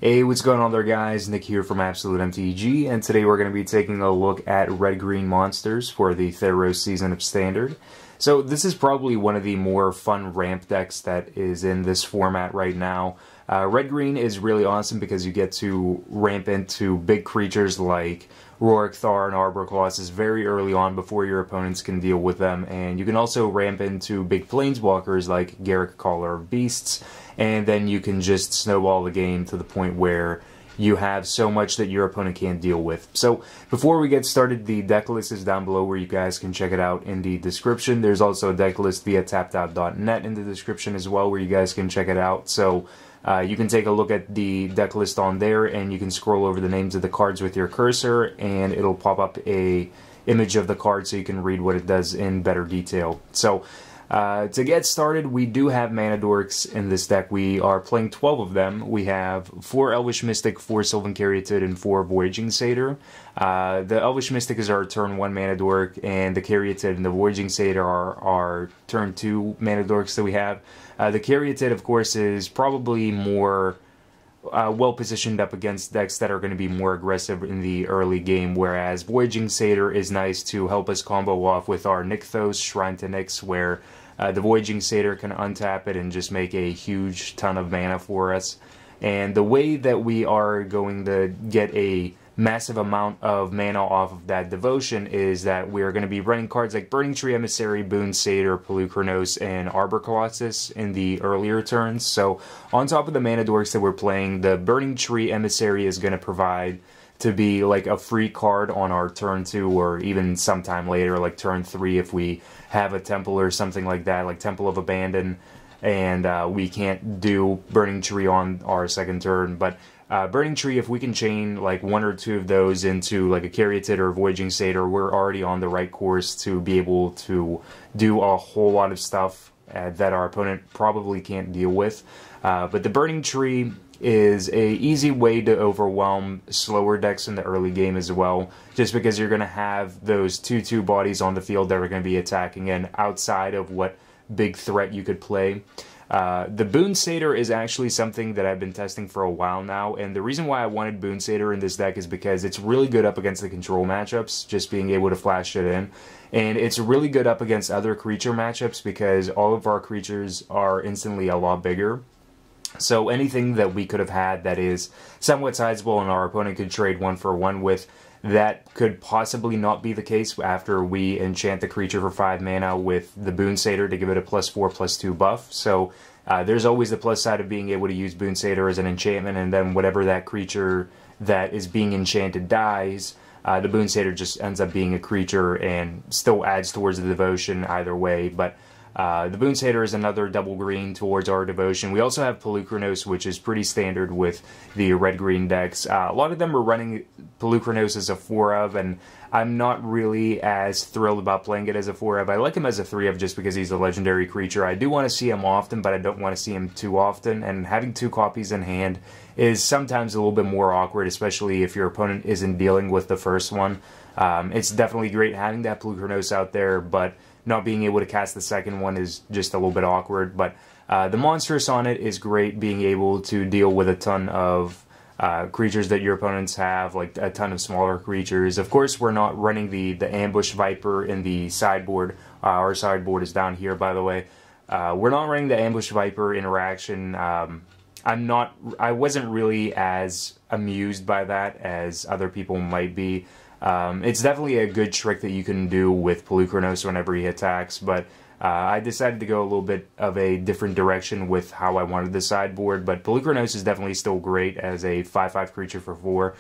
Hey, what's going on there, guys? Nick here from Absolute MTG, and today we're going to be taking a look at red-green monsters for the Theros season of Standard. So this is probably one of the more fun ramp decks that is in this format right now. Red-green is really awesome because you get to ramp into big creatures like Ruric, Thar, and Arbor Colossus very early on before your opponents can deal with them, and you can also ramp into big planeswalkers like Garruk, Caller of Beasts, and then you can just snowball the game to the point where you have so much that your opponent can't deal with. So before we get started, the deck list is down below where you guys can check it out in the description. There's also a deck list via TappedOut.net in the description as well where you guys can check it out. So you can take a look at the deck list on there, and you can scroll over the names of the cards with your cursor, and it'll pop up a image of the card so you can read what it does in better detail. So to get started, we do have mana dorks in this deck. We are playing 12 of them. We have 4 Elvish Mystic, 4 Sylvan Caryatid, and 4 Voyaging Satyr. The Elvish Mystic is our turn 1 mana dork, and the Caryatid and the Voyaging Satyr are our turn 2 mana dorks that we have. The Caryatid, of course, is probably more well positioned up against decks that are going to be more aggressive in the early game, whereas Voyaging Satyr is nice to help us combo off with our Nykthos, Shrine to Nyx, where the Voyaging Satyr can untap it and just make a huge ton of mana for us. And the way that we are going to get a massive amount of mana off of that devotion is that we're going to be running cards like Burning-Tree Emissary, Boon Satyr, Polukranos, and Arbor Colossus in the earlier turns. So on top of the mana dorks that we're playing, the Burning-Tree Emissary is going to provide to be like a free card on our turn 2 or even sometime later, like turn 3 if we have a temple or something like that, like Temple of Abandon, and we can't do Burning-Tree on our second turn. But Burning-Tree, if we can chain like 1 or 2 of those into like a Caryatid or a Voyaging Satyr, we're already on the right course to be able to do a whole lot of stuff that our opponent probably can't deal with. But the Burning-Tree is a easy way to overwhelm slower decks in the early game as well, just because you're going to have those 2/2 bodies on the field that are going to be attacking, and outside of what big threat you could play. The Boon Satyr is actually something that I've been testing for a while now, and the reason why I wanted Boon Satyr in this deck is because it's really good up against the control matchups, just being able to flash it in, and it's really good up against other creature matchups because all of our creatures are instantly a lot bigger. So anything that we could have had that is somewhat sizable and our opponent could trade 1-for-1 with, that could possibly not be the case after we enchant the creature for 5 mana with the Boon Satyr to give it a +4/+2 buff. So there's always the plus side of being able to use Boon Satyr as an enchantment, and then whatever that creature that is being enchanted dies, the Boon Satyr just ends up being a creature and still adds towards the devotion either way. But the Boon Satyr is another double green towards our devotion. We also have Polukranos, which is pretty standard with the red-green decks. A lot of them are running Polukranos as a 4-of, and I'm not really as thrilled about playing it as a 4-of. I like him as a 3-of just because he's a legendary creature. I do want to see him often, but I don't want to see him too often, and having 2 copies in hand is sometimes a little bit more awkward, especially if your opponent isn't dealing with the first one. It's definitely great having that Polukranos out there, but not being able to cast the second one is just a little bit awkward. But the monstrous on it is great, being able to deal with a ton of creatures that your opponents have, like a ton of smaller creatures. Of course, we're not running the Ambush Viper in the sideboard. Our sideboard is down here, by the way. We're not running the Ambush Viper interaction. I wasn't really as amused by that as other people might be. It's definitely a good trick that you can do with Polukranos whenever he attacks, but I decided to go a little bit of a different direction with how I wanted the sideboard. But Polukranos is definitely still great as a 5/5 creature for 4.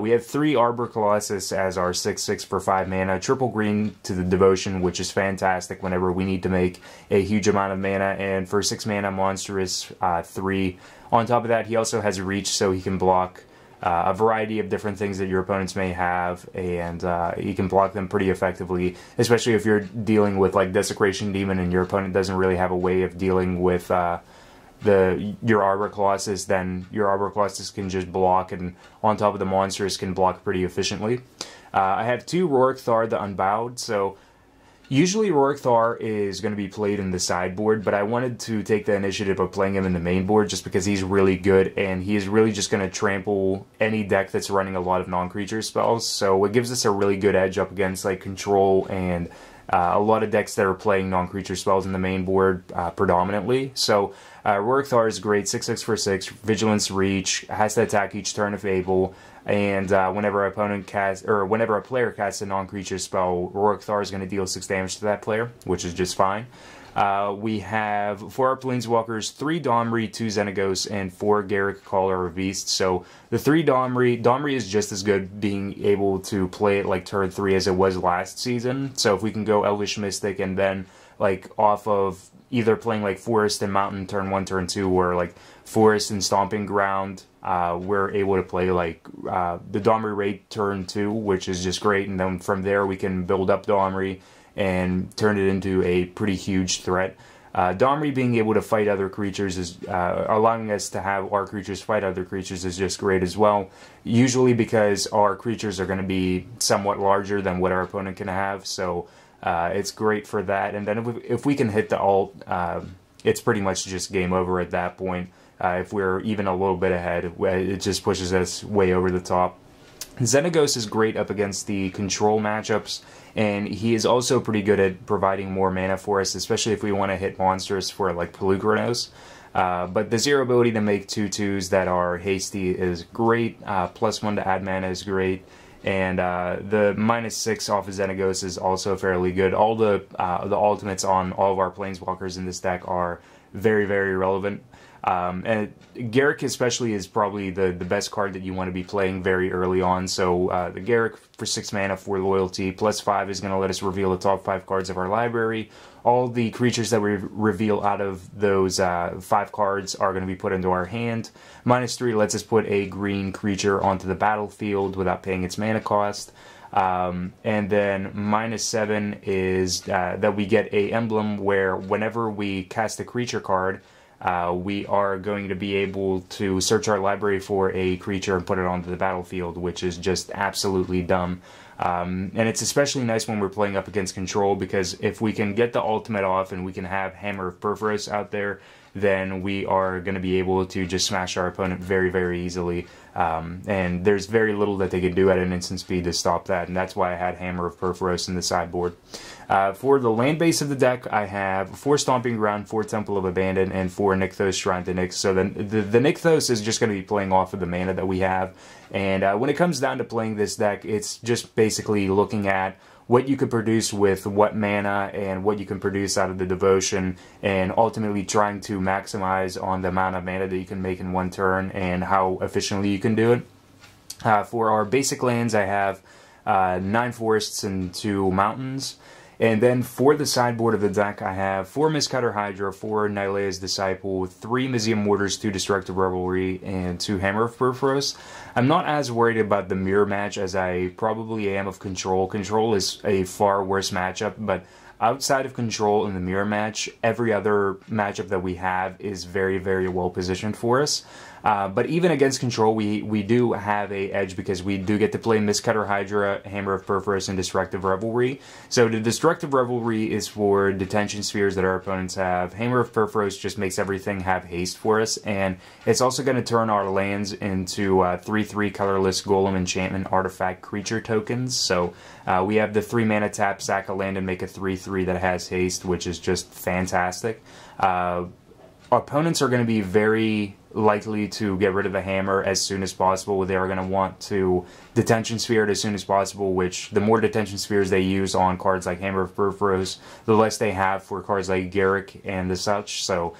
We have 3 Arbor Colossus as our 6/6 for 5 mana, triple green to the devotion, which is fantastic whenever we need to make a huge amount of mana, and for 6 mana, monstrous 3. On top of that, he also has reach, so he can block a variety of different things that your opponents may have, and you can block them pretty effectively, especially if you're dealing with like Desecration Demon and your opponent doesn't really have a way of dealing with your Arbor Colossus. Then your Arbor Colossus can just block, and on top of the monsters can block pretty efficiently. I have 2 Ruric Thar, the Unbowed, so Usually Ruric Thar is going to be played in the sideboard, but I wanted to take the initiative of playing him in the main board just because he's really good, and he is really just going to trample any deck that's running a lot of non-creature spells, so it gives us a really good edge up against like control and a lot of decks that are playing non-creature spells in the main board predominantly. So Ruric Thar is great, 6/6 for 6, Vigilance Reach, has to attack each turn if able, and whenever a player casts a non-creature spell, Ruric Thar is going to deal 6 damage to that player, which is just fine. We have, for our Planeswalkers, 3 Domri, 2 Xenagos, and 4 Garruk, Caller of Beasts. So the 3 Domri is just as good being able to play it like turn 3 as it was last season. So if we can go Elvish Mystic and then like off of either playing like Forest and Mountain turn 1, turn 2, or like Forest and Stomping Ground, we're able to play like the Domri Rade turn 2, which is just great. And then from there we can build up Domri and turn it into a pretty huge threat. Domri being able to fight other creatures is allowing us to have our creatures fight other creatures is just great as well. Usually because our creatures are going to be somewhat larger than what our opponent can have, so it's great for that. And then if we can hit the alt, it's pretty much just game over at that point. If we're even a little bit ahead, it just pushes us way over the top. Xenagos is great up against the control matchups, and he is also pretty good at providing more mana for us, especially if we want to hit monsters for like Polukranos. But the 0 ability to make 2/2s that are hasty is great, +1 to add mana is great, and the -6 off of Xenagos is also fairly good. All the ultimates on all of our Planeswalkers in this deck are very, very relevant. And Garruk especially is probably the best card that you want to be playing very early on. So the Garruk for 6 mana for loyalty, +5 is going to let us reveal the top 5 cards of our library. All the creatures that we reveal out of those 5 cards are going to be put into our hand. -3 lets us put a green creature onto the battlefield without paying its mana cost. And then -7 is that we get a emblem where whenever we cast a creature card, we are going to be able to search our library for a creature and put it onto the battlefield, which is just absolutely dumb. And it's especially nice when we're playing up against control, because if we can get the ultimate off and we can have Hammer of Purphoros out there, then we are going to be able to just smash our opponent very, very easily. And there's very little that they can do at an instant speed to stop that, and that's why I had Hammer of Purphoros in the sideboard. For the land base of the deck, I have 4 Stomping Ground, 4 Temple of Abandon, and 4 Nykthos Shrine to Nyx. So the Nykthos is just going to be playing off of the mana that we have. And when it comes down to playing this deck, it's just basically looking at what you could produce with what mana and what you can produce out of the devotion, and ultimately trying to maximize on the amount of mana that you can make in one turn and how efficiently you can do it. For our basic lands, I have 9 forests and 2 mountains. And then for the sideboard of the deck, I have 4 Mistcutter Hydra, 4 Nylea's Disciple, 3 Mizzium Mortars, 2 Destructive Revelry, and 2 Hammer of Purphoros. I'm not as worried about the mirror match as I probably am of Control. Control is a far worse matchup, but outside of Control in the mirror match, every other matchup that we have is very, very well positioned for us. But even against Control, we do have a edge because we do get to play Mistcutter Hydra, Hammer of Purphoros, and Destructive Revelry. So the Destructive Revelry is for detention spheres that our opponents have. Hammer of Purphoros just makes everything have haste for us, and it's also going to turn our lands into 3/3 colorless Golem enchantment artifact creature tokens. So we have the 3 mana tap, sack a land, and make a 3/3 that has haste, which is just fantastic. Opponents are going to be very likely to get rid of the hammer as soon as possible. They are going to want to detention sphere it as soon as possible, which the more detention spheres they use on cards like Hammer of Purphoros, the less they have for cards like Garruk and the such. So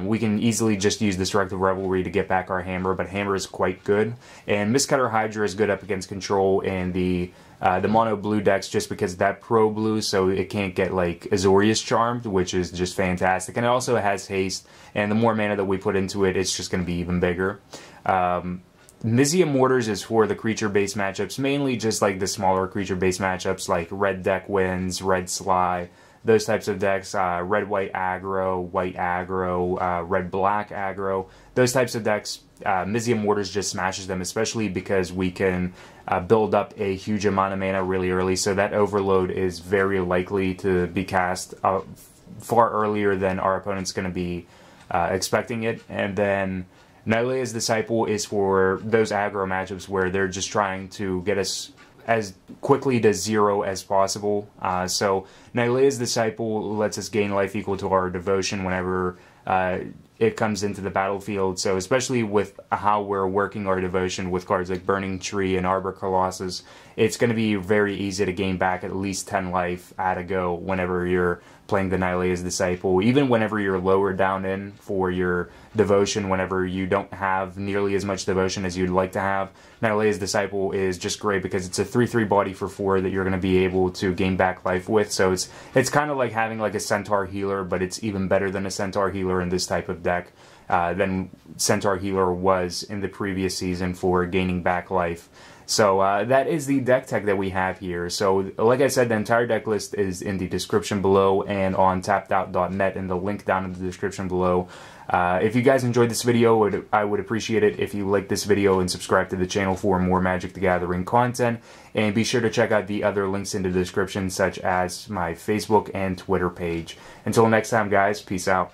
we can easily just use Destructive Revelry to get back our hammer, but hammer is quite good. And Mistcutter Hydra is good up against Control and the mono blue decks, just because that pro blue, so it can't get like Azorius Charmed, which is just fantastic. And it also has haste, and the more mana that we put into it, it's just going to be even bigger. Mizzium Mortars is for the creature-based matchups, mainly just like the smaller creature-based matchups like Red Deck Wins, Red Sly, those types of decks, red-white aggro, red-black aggro, those types of decks, Mizzium Mortars just smashes them, especially because we can build up a huge amount of mana really early, so that overload is very likely to be cast far earlier than our opponent's going to be expecting it. And then Nylea's Disciple is for those aggro matchups where they're just trying to get us as quickly to 0 as possible. So Nylea's Disciple lets us gain life equal to our devotion whenever it comes into the battlefield. So especially with how we're working our devotion with cards like Burning-Tree and Arbor Colossus, it's going to be very easy to gain back at least 10 life at a go whenever you're playing the Nylea's Disciple. Even whenever you're lower down in for your devotion, whenever you don't have nearly as much devotion as you'd like to have, Nylea's Disciple is just great because it's a 3/3 body for 4 that you're going to be able to gain back life with. So it's kind of like having like a Centaur healer, but it's even better than a Centaur healer in this type of deck than Centaur healer was in the previous season for gaining back life. So that is the deck tech that we have here. So like I said, the entire deck list is in the description below and on TappedOut.net, and the link down in the description below. If you guys enjoyed this video, I would appreciate it if you like this video and subscribe to the channel for more Magic the Gathering content. And be sure to check out the other links in the description, such as my Facebook and Twitter page. Until next time, guys, peace out.